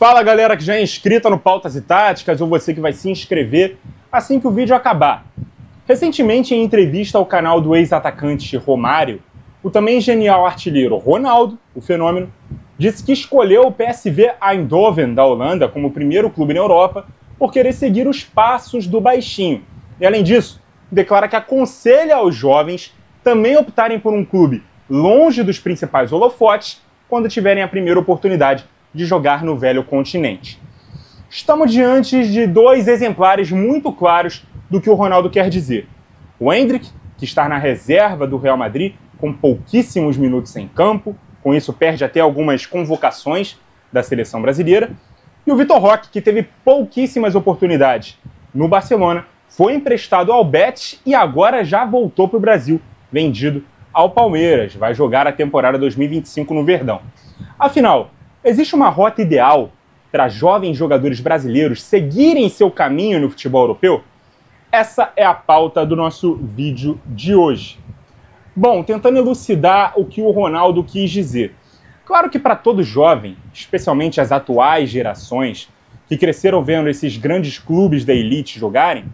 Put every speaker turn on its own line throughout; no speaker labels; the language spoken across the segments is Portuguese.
Fala galera que já é inscrita no Pautas e Táticas ou você que vai se inscrever assim que o vídeo acabar. Recentemente, em entrevista ao canal do ex-atacante Romário, o também genial artilheiro Ronaldo, o fenômeno, disse que escolheu o PSV Eindhoven da Holanda como o primeiro clube na Europa por querer seguir os passos do baixinho. E além disso, declara que aconselha aos jovens também optarem por um clube longe dos principais holofotes quando tiverem a primeira oportunidade de jogar no velho continente. Estamos diante de dois exemplares muito claros do que o Ronaldo quer dizer. O Endrick, que está na reserva do Real Madrid, com pouquíssimos minutos em campo, com isso perde até algumas convocações da seleção brasileira, e o Vitor Roque, que teve pouquíssimas oportunidades no Barcelona, foi emprestado ao Betis e agora já voltou para o Brasil, vendido ao Palmeiras, vai jogar a temporada 2025 no Verdão. Afinal, existe uma rota ideal para jovens jogadores brasileiros seguirem seu caminho no futebol europeu? Essa é a pauta do nosso vídeo de hoje. Bom, tentando elucidar o que o Ronaldo quis dizer. Claro que para todo jovem, especialmente as atuais gerações, que cresceram vendo esses grandes clubes da elite jogarem,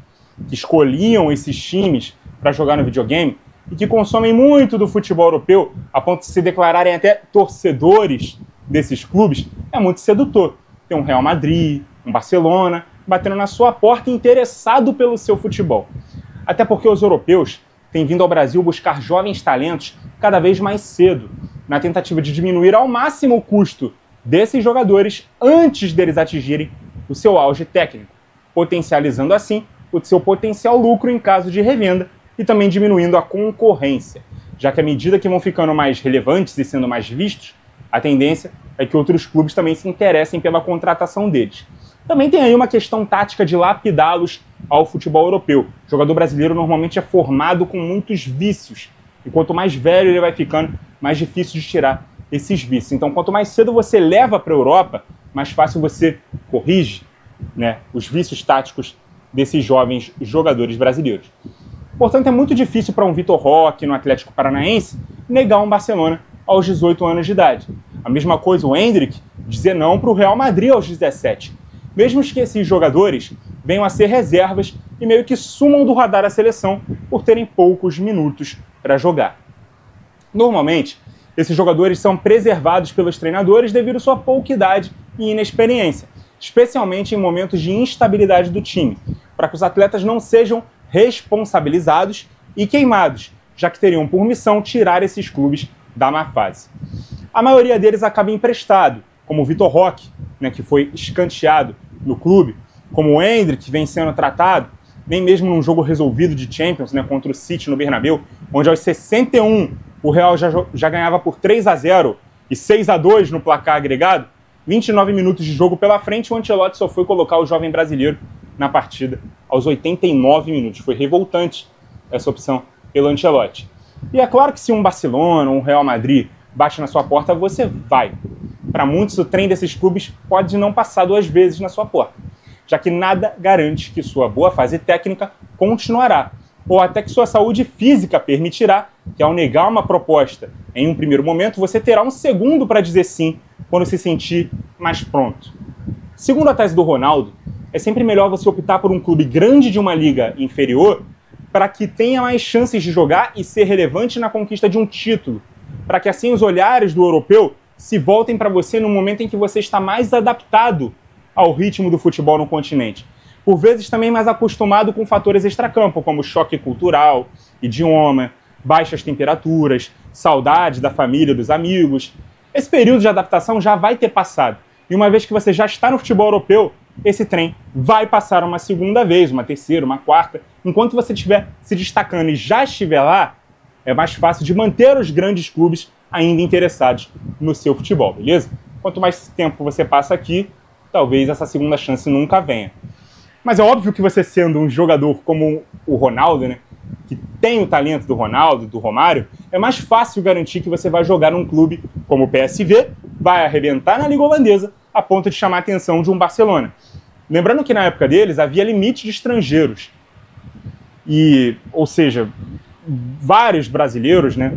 que escolhiam esses times para jogar no videogame, e que consomem muito do futebol europeu, a ponto de se declararem até torcedores desses clubes, é muito sedutor. Tem um Real Madrid, um Barcelona, batendo na sua porta interessado pelo seu futebol. Até porque os europeus têm vindo ao Brasil buscar jovens talentos cada vez mais cedo, na tentativa de diminuir ao máximo o custo desses jogadores antes deles atingirem o seu auge técnico, potencializando assim o seu potencial lucro em caso de revenda e também diminuindo a concorrência, já que à medida que vão ficando mais relevantes e sendo mais vistos, a tendência é que outros clubes também se interessem pela contratação deles. Também tem aí uma questão tática de lapidá-los ao futebol europeu. O jogador brasileiro normalmente é formado com muitos vícios, e quanto mais velho ele vai ficando, mais difícil de tirar esses vícios. Então, quanto mais cedo você leva para a Europa, mais fácil você corrige, né, os vícios táticos desses jovens jogadores brasileiros. Portanto, é muito difícil para um Vitor Roque no Atlético Paranaense negar um Barcelona aos 18 anos de idade. A mesma coisa o Endrick dizer não para o Real Madrid aos 17. Mesmo que esses jogadores venham a ser reservas e meio que sumam do radar da seleção por terem poucos minutos para jogar. Normalmente, esses jogadores são preservados pelos treinadores devido à sua pouca idade e inexperiência, especialmente em momentos de instabilidade do time, para que os atletas não sejam responsabilizados e queimados, já que teriam por missão tirar esses clubes da má fase. A maioria deles acaba emprestado, como o Vitor Roque, né, que foi escanteado no clube, como o Endrick, que vem sendo tratado, nem mesmo num jogo resolvido de Champions, né, contra o City no Bernabéu, onde aos 61 o Real já ganhava por 3-0 e 6-2 no placar agregado, 29 minutos de jogo pela frente, o Ancelotti só foi colocar o jovem brasileiro na partida aos 89 minutos. Foi revoltante essa opção pelo Ancelotti. E é claro que se um Barcelona, um Real Madrid bate na sua porta, você vai. Para muitos, o trem desses clubes pode não passar 2 vezes na sua porta, já que nada garante que sua boa fase técnica continuará, ou até que sua saúde física permitirá que, ao negar uma proposta em um primeiro momento, você terá um segundo para dizer sim quando se sentir mais pronto. Segundo a tese do Ronaldo, é sempre melhor você optar por um clube grande de uma liga inferior para que tenha mais chances de jogar e ser relevante na conquista de um título, para que assim os olhares do europeu se voltem para você no momento em que você está mais adaptado ao ritmo do futebol no continente. Por vezes também mais acostumado com fatores extracampo, como choque cultural, idioma, baixas temperaturas, saudade da família, dos amigos. Esse período de adaptação já vai ter passado. E uma vez que você já está no futebol europeu, esse trem vai passar uma segunda vez, uma terceira, uma quarta. Enquanto você estiver se destacando e já estiver lá, é mais fácil de manter os grandes clubes ainda interessados no seu futebol, beleza? Quanto mais tempo você passa aqui, talvez essa segunda chance nunca venha. Mas é óbvio que você sendo um jogador como o Ronaldo, né, que tem o talento do Ronaldo, do Romário, é mais fácil garantir que você vai jogar num clube como o PSV, vai arrebentar na Liga Holandesa, a ponto de chamar a atenção de um Barcelona. Lembrando que na época deles havia limite de estrangeiros. Ou seja, vários brasileiros, né,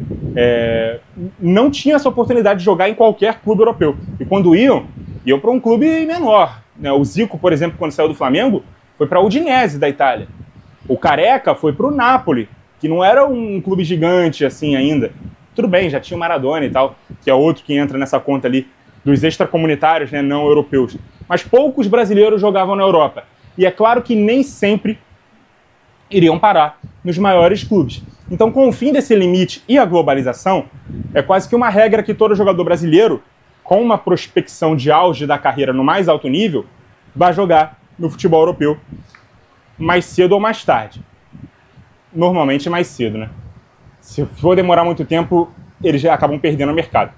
não tinham essa oportunidade de jogar em qualquer clube europeu. E quando iam, iam para um clube menor, né? O Zico, por exemplo, quando saiu do Flamengo, foi para a Udinese da Itália. O Careca foi para o Napoli, que não era um clube gigante assim ainda. Tudo bem, já tinha o Maradona e tal, que é outro que entra nessa conta ali dos extracomunitários, né, não europeus. Mas poucos brasileiros jogavam na Europa. E é claro que nem sempre iriam parar nos maiores clubes. Então, com o fim desse limite e a globalização, é quase que uma regra que todo jogador brasileiro, com uma prospecção de auge da carreira no mais alto nível, vai jogar no futebol europeu mais cedo ou mais tarde. Normalmente mais cedo, né? Se for demorar muito tempo, eles já acabam perdendo o mercado.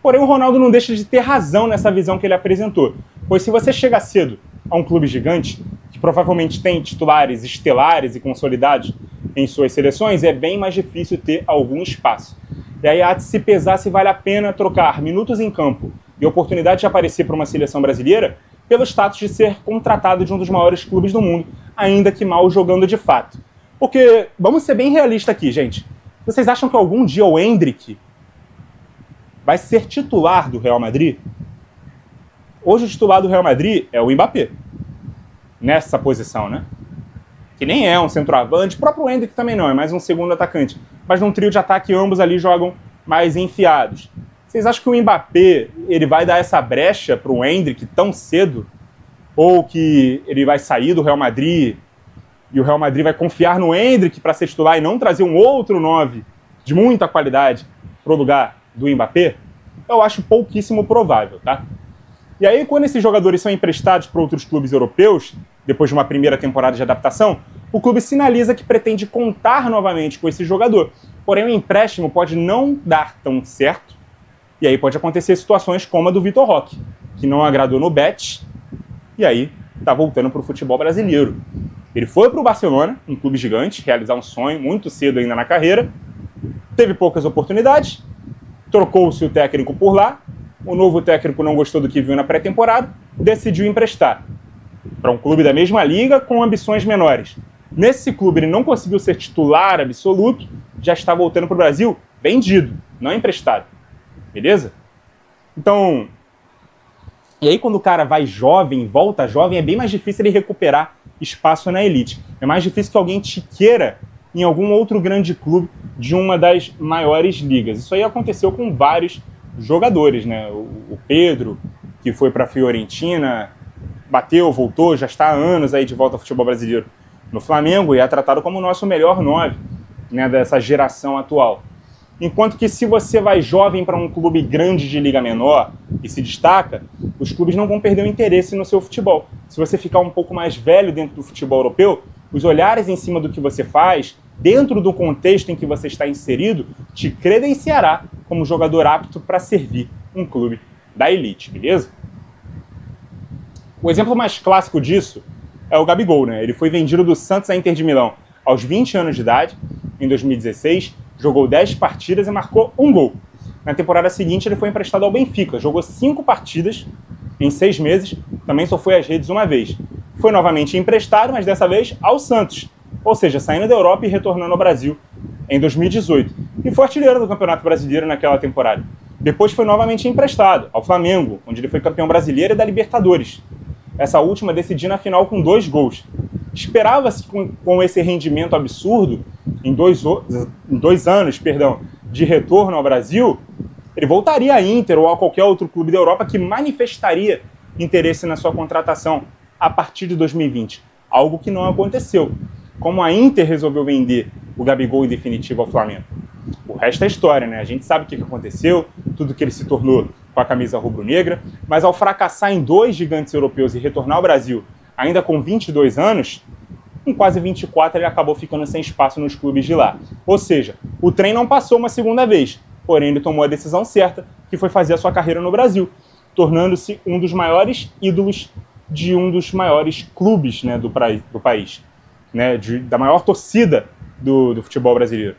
Porém, o Ronaldo não deixa de ter razão nessa visão que ele apresentou. Pois se você chega cedo a um clube gigante, que provavelmente tem titulares estelares e consolidados em suas seleções, é bem mais difícil ter algum espaço. E aí há de se pesar se vale a pena trocar minutos em campo e oportunidade de aparecer para uma seleção brasileira pelo status de ser contratado de um dos maiores clubes do mundo, ainda que mal jogando de fato. Porque, vamos ser bem realistas aqui, gente. Vocês acham que algum dia o Endrick vai ser titular do Real Madrid? Hoje o titular do Real Madrid é o Mbappé. Nessa posição, né? Que nem é um centroavante. O próprio Endrick também não, é mais um segundo atacante. Mas num trio de ataque ambos ali jogam mais enfiados. Vocês acham que o Mbappé ele vai dar essa brecha para o Endrick tão cedo? Ou que ele vai sair do Real Madrid e o Real Madrid vai confiar no Endrick para ser titular e não trazer um outro 9 de muita qualidade para o lugar do Mbappé? Eu acho pouquíssimo provável, tá? E aí, quando esses jogadores são emprestados para outros clubes europeus, depois de uma primeira temporada de adaptação, o clube sinaliza que pretende contar novamente com esse jogador. Porém, o empréstimo pode não dar tão certo, e aí pode acontecer situações como a do Vitor Roque, que não agradou no Betis, e aí está voltando para o futebol brasileiro. Ele foi para o Barcelona, um clube gigante, realizar um sonho muito cedo ainda na carreira, teve poucas oportunidades, trocou-se o técnico por lá, o novo técnico não gostou do que viu na pré-temporada, decidiu emprestar para um clube da mesma liga com ambições menores. Nesse clube ele não conseguiu ser titular absoluto, já está voltando para o Brasil vendido, não emprestado. Beleza? Então, e aí quando o cara vai jovem, volta jovem, é bem mais difícil ele recuperar espaço na elite. É mais difícil que alguém te queira em algum outro grande clube de uma das maiores ligas. Isso aí aconteceu com vários jogadores, né? O Pedro, que foi para a Fiorentina, bateu, voltou, já está há anos aí de volta ao futebol brasileiro no Flamengo e é tratado como o nosso melhor 9, né, dessa geração atual. Enquanto que se você vai jovem para um clube grande de liga menor e se destaca, os clubes não vão perder o interesse no seu futebol. Se você ficar um pouco mais velho dentro do futebol europeu, os olhares em cima do que você faz, dentro do contexto em que você está inserido, te credenciará como jogador apto para servir um clube da elite, beleza? O exemplo mais clássico disso é o Gabigol, né? Ele foi vendido do Santos à Inter de Milão aos 20 anos de idade, em 2016, jogou 10 partidas e marcou 1 gol. Na temporada seguinte ele foi emprestado ao Benfica, jogou 5 partidas em 6 meses, também só foi às redes uma vez. Foi novamente emprestado, mas dessa vez ao Santos, ou seja, saindo da Europa e retornando ao Brasil em 2018. E foi artilheiro do Campeonato Brasileiro naquela temporada. Depois foi novamente emprestado ao Flamengo, onde ele foi campeão brasileiro e da Libertadores. Essa última decidindo a final com 2 gols. Esperava-se com esse rendimento absurdo, em dois anos de retorno ao Brasil, ele voltaria à Inter ou a qualquer outro clube da Europa que manifestaria interesse na sua contratação a partir de 2020. Algo que não aconteceu. Como a Inter resolveu vender o Gabigol em definitivo ao Flamengo. O resto é história, né? A gente sabe o que aconteceu, tudo que ele se tornou com a camisa rubro-negra, mas ao fracassar em 2 gigantes europeus e retornar ao Brasil ainda com 22 anos, em quase 24 ele acabou ficando sem espaço nos clubes de lá. Ou seja, o trem não passou uma segunda vez, porém ele tomou a decisão certa, que foi fazer a sua carreira no Brasil, tornando-se um dos maiores ídolos de um dos maiores clubes, né, do país, né, da maior torcida do futebol brasileiro.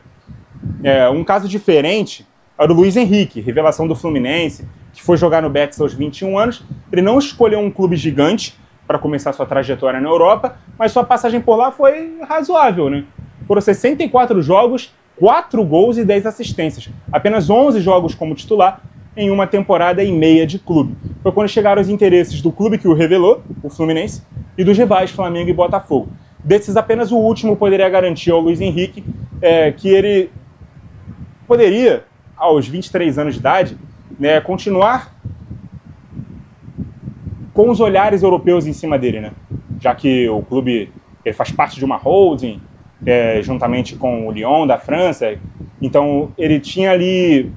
Um caso diferente é o do Luiz Henrique, revelação do Fluminense, que foi jogar no Betis aos 21 anos. Ele não escolheu um clube gigante para começar sua trajetória na Europa, mas sua passagem por lá foi razoável, né? Foram 64 jogos, 4 gols e 10 assistências. Apenas 11 jogos como titular em uma temporada e meia de clube. foi quando chegaram os interesses do clube que o revelou, o Fluminense, e dos rivais Flamengo e Botafogo. Desses, apenas o último poderia garantir ao Luiz Henrique que ele poderia, aos 23 anos de idade, né, continuar com os olhares europeus em cima dele, né? Já que o clube ele faz parte de uma holding, juntamente com o Lyon da França, então ele tinha ali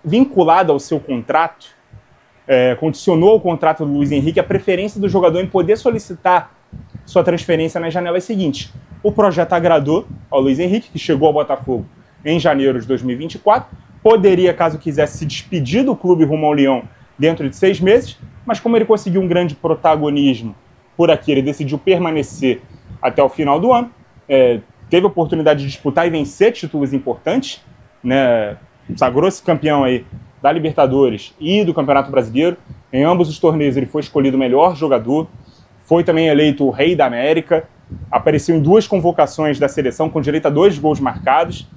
vinculado ao seu contrato, condicionou o contrato do Luiz Henrique a preferência do jogador em poder solicitar sua transferência nas janelas seguintes. O projeto agradou ao Luiz Henrique, que chegou ao Botafogo em janeiro de 2024, poderia, caso quisesse, se despedir do clube rumo ao Lyon dentro de 6 meses, mas como ele conseguiu um grande protagonismo por aqui, ele decidiu permanecer até o final do ano, teve a oportunidade de disputar e vencer títulos importantes, né? Sagrou-se campeão aí da Libertadores e do Campeonato Brasileiro. Em ambos os torneios ele foi escolhido o melhor jogador, foi também eleito o Rei da América, apareceu em 2 convocações da seleção com direito a 2 gols marcados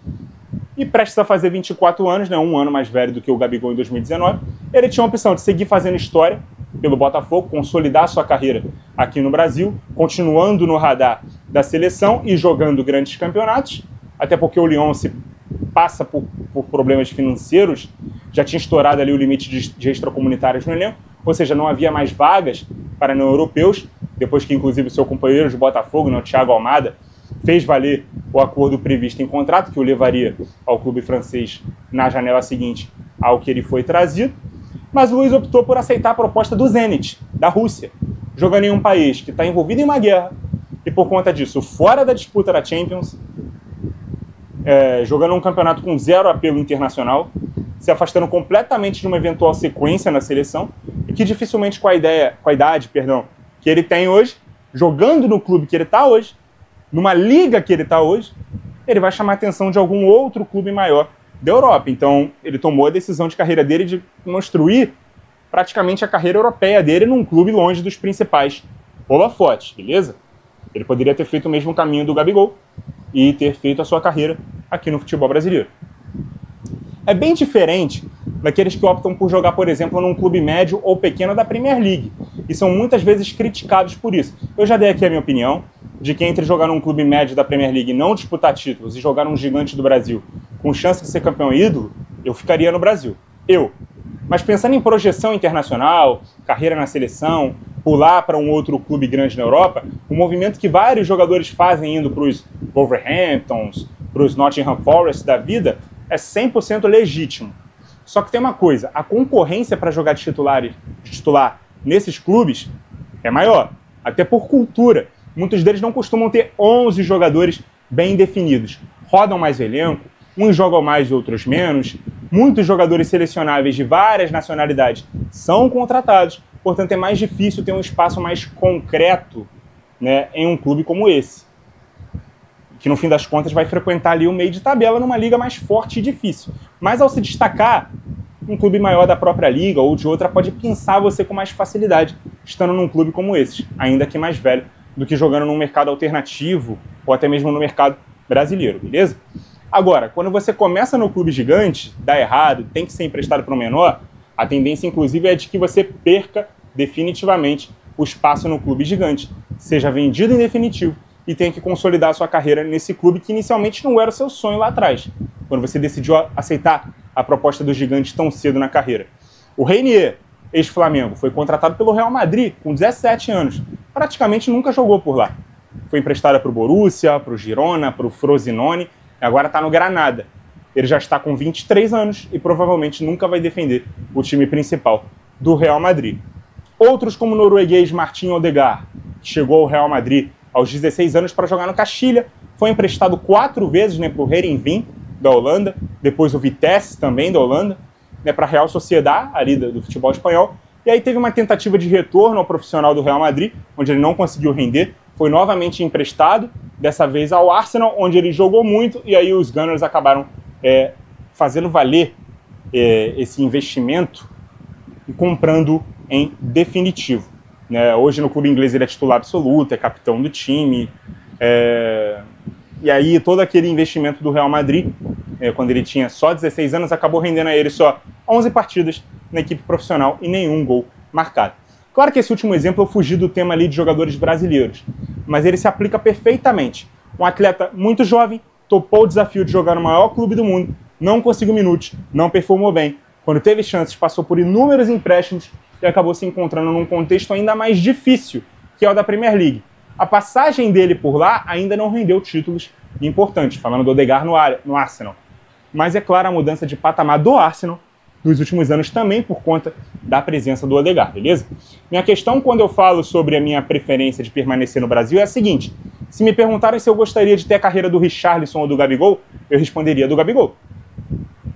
e prestes a fazer 24 anos, né, um ano mais velho do que o Gabigol em 2019, ele tinha a opção de seguir fazendo história pelo Botafogo, consolidar sua carreira aqui no Brasil, continuando no radar da seleção e jogando grandes campeonatos, até porque o Lyon se passa por problemas financeiros, já tinha estourado ali o limite de extracomunitários no elenco, ou seja, não havia mais vagas para não europeus, depois que inclusive o seu companheiro de Botafogo, né, o Thiago Almada, fez valer o acordo previsto em contrato, que o levaria ao clube francês na janela seguinte ao que ele foi trazido. Mas o Luiz optou por aceitar a proposta do Zenit, da Rússia, jogando em um país que está envolvido em uma guerra e, por conta disso, fora da disputa da Champions, jogando um campeonato com 0 apelo internacional, se afastando completamente de uma eventual sequência na seleção e que dificilmente com a idade que ele tem hoje, jogando no clube que ele está hoje, numa liga que ele está hoje, ele vai chamar a atenção de algum outro clube maior da Europa. Então, ele tomou a decisão de carreira dele de construir praticamente a carreira europeia dele num clube longe dos principais holofotes, beleza? Ele poderia ter feito o mesmo caminho do Gabigol e ter feito a sua carreira aqui no futebol brasileiro. É bem diferente daqueles que optam por jogar, por exemplo, num clube médio ou pequeno da Premier League, e são muitas vezes criticados por isso. Eu já dei aqui a minha opinião de que entre jogar num clube médio da Premier League e não disputar títulos e jogar num gigante do Brasil com chance de ser campeão ídolo, eu ficaria no Brasil. Mas pensando em projeção internacional, carreira na seleção, pular para um outro clube grande na Europa, o movimento que vários jogadores fazem indo para os Wolverhamptons, para os Nottingham Forest da vida, é 100% legítimo. Só que tem uma coisa, a concorrência para jogar de titular nesses clubes é maior, até por cultura. Muitos deles não costumam ter 11 jogadores bem definidos. Rodam mais o elenco, uns jogam mais e outros menos. Muitos jogadores selecionáveis de várias nacionalidades são contratados, portanto é mais difícil ter um espaço mais concreto, né, em um clube como esse, que no fim das contas vai frequentar ali o meio de tabela numa liga mais forte e difícil. Mas ao se destacar, um clube maior da própria liga ou de outra pode pinçar você com mais facilidade, estando num clube como esse, ainda que mais velho, do que jogando num mercado alternativo ou até mesmo no mercado brasileiro, beleza? Agora, quando você começa no clube gigante, dá errado, tem que ser emprestado para um menor, a tendência inclusive é de que você perca definitivamente o espaço no clube gigante, seja vendido em definitivo e tenha que consolidar a sua carreira nesse clube que inicialmente não era o seu sonho lá atrás, quando você decidiu aceitar a proposta do gigante tão cedo na carreira. O Reinier, ex-Flamengo, foi contratado pelo Real Madrid com 17 anos, praticamente nunca jogou por lá. Foi emprestado para o Borussia, para o Girona, para o Frosinone, e agora está no Granada. Ele já está com 23 anos e provavelmente nunca vai defender o time principal do Real Madrid. Outros como o norueguês Martin Odegaard, que chegou ao Real Madrid aos 16 anos para jogar no Castilha, foi emprestado 4 vezes, né, para o Heerenveen da Holanda, depois o Vitesse também da Holanda, né, para a Real Sociedad, ali do futebol espanhol, e aí teve uma tentativa de retorno ao profissional do Real Madrid, onde ele não conseguiu render, foi novamente emprestado, dessa vez ao Arsenal, onde ele jogou muito, e aí os Gunners acabaram fazendo valer esse investimento e comprando em definitivo. Né? Hoje no clube inglês ele é titular absoluto, é capitão do time, e aí todo aquele investimento do Real Madrid, quando ele tinha só 16 anos, acabou rendendo a ele só 11 partidas na equipe profissional e nenhum gol marcado. Claro que esse último exemplo eu fugi do tema ali de jogadores brasileiros, mas ele se aplica perfeitamente. Um atleta muito jovem topou o desafio de jogar no maior clube do mundo, não conseguiu minutos, não performou bem. Quando teve chances, passou por inúmeros empréstimos e acabou se encontrando num contexto ainda mais difícil, que é o da Premier League. A passagem dele por lá ainda não rendeu títulos importantes, falando do Odegaard no Arsenal. Mas é claro, a mudança de patamar do Arsenal nos últimos anos também por conta da presença do Odegaard, beleza? Minha questão quando eu falo sobre a minha preferência de permanecer no Brasil é a seguinte: se me perguntarem se eu gostaria de ter a carreira do Richarlison ou do Gabigol, eu responderia do Gabigol.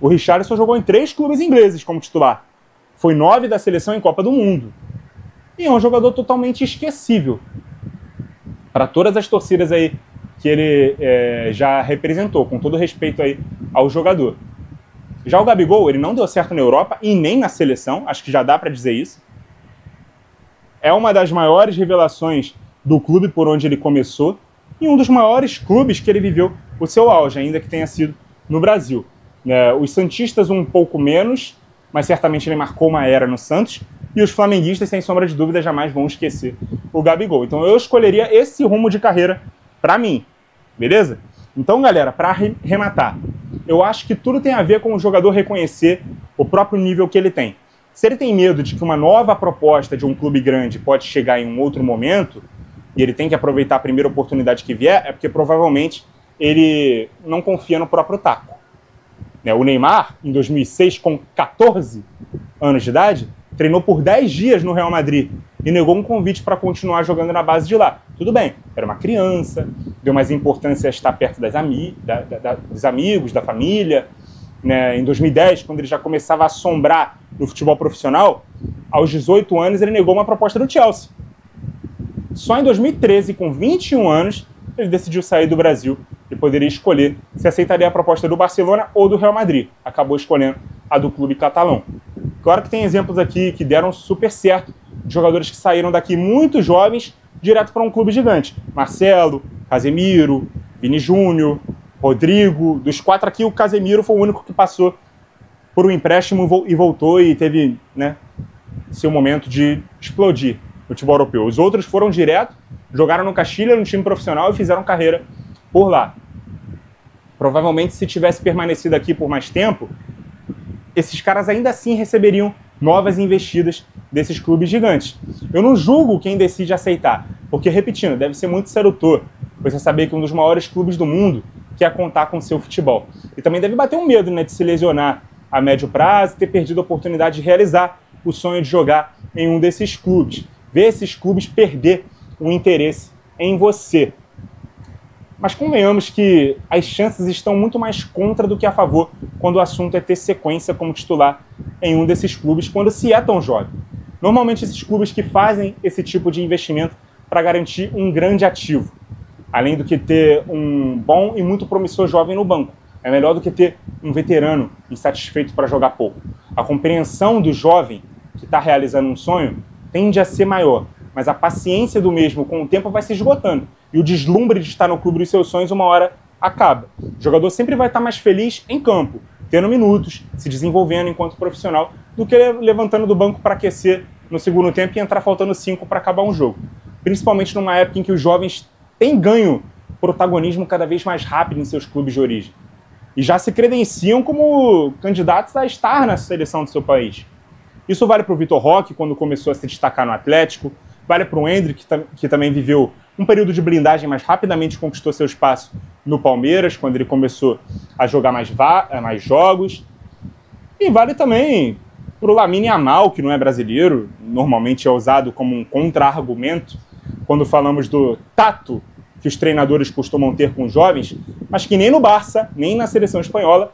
O Richarlison jogou em 3 clubes ingleses como titular. Foi 9 da seleção em Copa do Mundo. E é um jogador totalmente esquecível para todas as torcidas aí que ele já representou, com todo respeito aí ao jogador. Já o Gabigol, ele não deu certo na Europa e nem na seleção, acho que já dá para dizer isso. É uma das maiores revelações do clube por onde ele começou e um dos maiores clubes que ele viveu o seu auge, ainda que tenha sido no Brasil. Os santistas um pouco menos, mas certamente ele marcou uma era no Santos, e os flamenguistas, sem sombra de dúvida, jamais vão esquecer o Gabigol. Então eu escolheria esse rumo de carreira para mim, beleza? Então, galera, para arrematar, eu acho que tudo tem a ver com o jogador reconhecer o próprio nível que ele tem. Se ele tem medo de que uma nova proposta de um clube grande pode chegar em um outro momento, e ele tem que aproveitar a primeira oportunidade que vier, é porque provavelmente ele não confia no próprio taco. O Neymar, em 2006, com 14 anos de idade, treinou por 10 dias no Real Madrid e negou um convite para continuar jogando na base de lá. Tudo bem, era uma criança, deu mais importância a estar perto dos amigos, da família. Em 2010, quando ele já começava a assombrar no futebol profissional, aos 18 anos ele negou uma proposta do Chelsea. Só em 2013, com 21 anos, ele decidiu sair do Brasil e poderia escolher se aceitaria a proposta do Barcelona ou do Real Madrid. Acabou escolhendo a do clube catalão. Claro que tem exemplos aqui que deram super certo, de jogadores que saíram daqui muito jovens, direto para um clube gigante. Marcelo, Casemiro, Vini Júnior, Rodrigo. Dos 4 aqui, o Casemiro foi o único que passou por um empréstimo e voltou e teve seu momento de explodir no futebol europeu. Os outros foram direto, jogaram no Castilha, no time profissional e fizeram carreira por lá. Provavelmente, se tivesse permanecido aqui por mais tempo, esses caras ainda assim receberiam novas investidas desses clubes gigantes. Eu não julgo quem decide aceitar, porque, repetindo, deve ser muito sedutor você saber que um dos maiores clubes do mundo quer contar com o seu futebol. E também deve bater um medo de se lesionar a médio prazo e ter perdido a oportunidade de realizar o sonho de jogar em um desses clubes. Ver esses clubes perder o interesse em você. Mas convenhamos que as chances estão muito mais contra do que a favor quando o assunto é ter sequência como titular em um desses clubes quando se é tão jovem. Normalmente esses clubes que fazem esse tipo de investimento para garantir um grande ativo, além do que ter um bom e muito promissor jovem no banco. É melhor do que ter um veterano insatisfeito para jogar pouco. A compreensão do jovem que está realizando um sonho tende a ser maior, mas a paciência do mesmo com o tempo vai se esgotando. E o deslumbre de estar no clube dos seus sonhos uma hora acaba. O jogador sempre vai estar mais feliz em campo, tendo minutos, se desenvolvendo enquanto profissional, do que levantando do banco para aquecer no segundo tempo e entrar faltando 5 para acabar um jogo. Principalmente numa época em que os jovens têm ganho protagonismo cada vez mais rápido em seus clubes de origem. E já se credenciam como candidatos a estar na seleção do seu país. Isso vale para o Vitor Roque, quando começou a se destacar no Atlético, vale para o Endrick, que também viveu um período de blindagem, mas rapidamente conquistou seu espaço no Palmeiras, quando ele começou a jogar mais jogos. E vale também para o Lamine Yamal, que não é brasileiro, normalmente é usado como um contra-argumento quando falamos do tato que os treinadores costumam ter com os jovens, mas que nem no Barça, nem na seleção espanhola,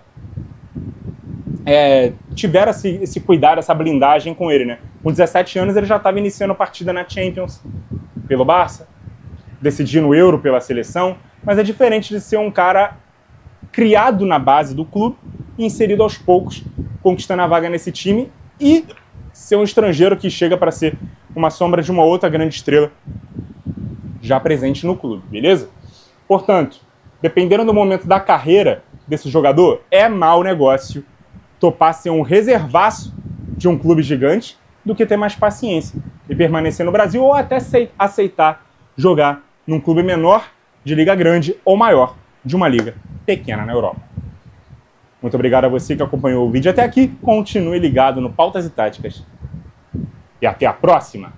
tiveram esse cuidado, essa blindagem com ele, Com 17 anos ele já estava iniciando partida na Champions pelo Barça, decidindo o Euro pela seleção, mas é diferente de ser um cara criado na base do clube e inserido aos poucos, conquistando a vaga nesse time e ser um estrangeiro que chega para ser uma sombra de uma outra grande estrela já presente no clube, beleza? Portanto, dependendo do momento da carreira desse jogador, é mau negócio topar ser um reservaço de um clube gigante do que ter mais paciência e permanecer no Brasil ou até aceitar jogar num clube menor de liga grande ou maior de uma liga pequena na Europa. Muito obrigado a você que acompanhou o vídeo até aqui. Continue ligado no Pautas e Táticas. E até a próxima!